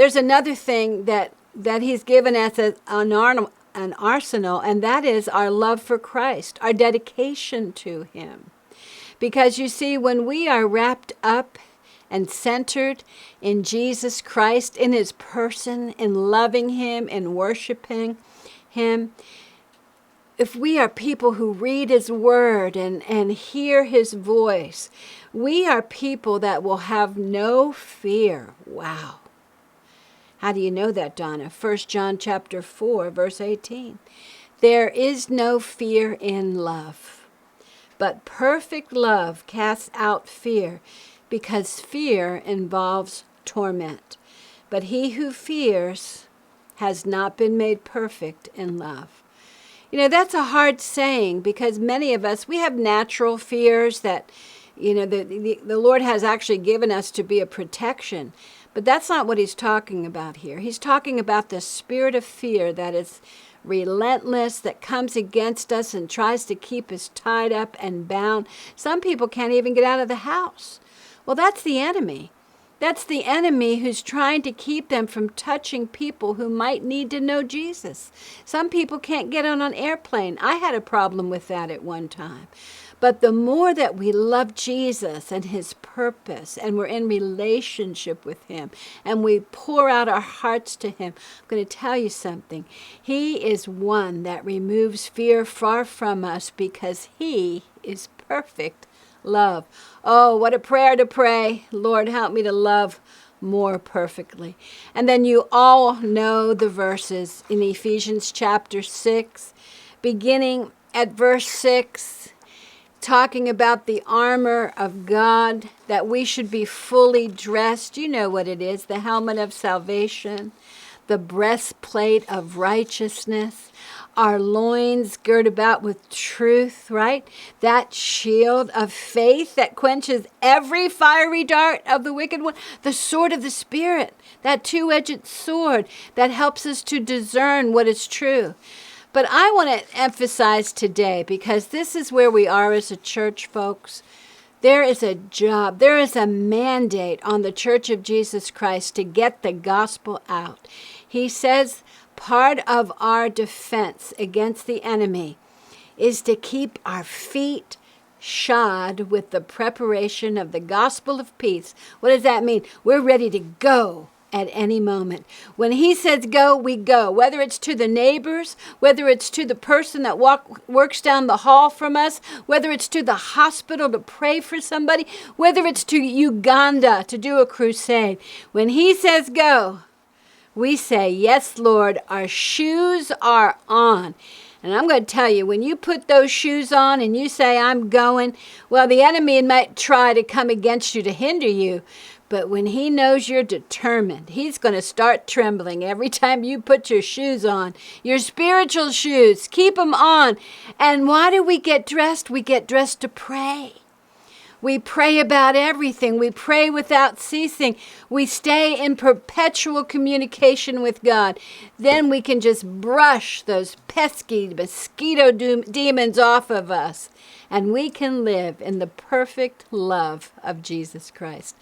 There's another thing that he's given us an arsenal, and that is our love for Christ, our dedication to him. Because you see, when we are wrapped up and centered in Jesus Christ, in his person, in loving him, in worshiping him, if we are people who read his word and hear his voice, we are people that will have no fear. Wow. How do you know that, Donna? 1 John chapter 4, verse 18. There is no fear in love, but perfect love casts out fear, because fear involves torment. But he who fears has not been made perfect in love. You know, that's a hard saying, because many of us, we have natural fears that, you know, the Lord has actually given us to be a protection. But that's not what he's talking about here. He's talking about the spirit of fear that is relentless, that comes against us and tries to keep us tied up and bound. Some people can't even get out of the house. Well, that's the enemy. That's the enemy who's trying to keep them from touching people who might need to know Jesus. Some people can't get on an airplane. I had a problem with that at one time. But the more that we love Jesus and his purpose, and we're in relationship with him, and we pour out our hearts to him, I'm going to tell you something. He is one that removes fear far from us, because he is perfect love. Oh, what a prayer to pray. Lord, help me to love more perfectly. And then you all know the verses in Ephesians chapter 6, beginning at verse 6, talking about the armor of God, that we should be fully dressed. You know what it is: the helmet of salvation, the breastplate of righteousness, our loins girt about with truth, right? That shield of faith that quenches every fiery dart of the wicked one. The sword of the Spirit, that two-edged sword that helps us to discern what is true. But I want to emphasize today, because this is where we are as a church, folks. There is a job, there is a mandate on the Church of Jesus Christ to get the gospel out. He says part of our defense against the enemy is to keep our feet shod with the preparation of the gospel of peace. What does that mean? We're ready to go at any moment. When he says go, we go. Whether it's to the neighbors, whether it's to the person that works down the hall from us, whether it's to the hospital to pray for somebody, whether it's to Uganda to do a crusade. When he says go, we say, yes, Lord, our shoes are on. And I'm going to tell you, when you put those shoes on and you say, I'm going, well, the enemy might try to come against you to hinder you. But when he knows you're determined, he's going to start trembling every time you put your shoes on, your spiritual shoes. Keep them on. And why do we get dressed? We get dressed to pray. We pray about everything. We pray without ceasing. We stay in perpetual communication with God. Then we can just brush those pesky mosquito demons off of us. And we can live in the perfect love of Jesus Christ.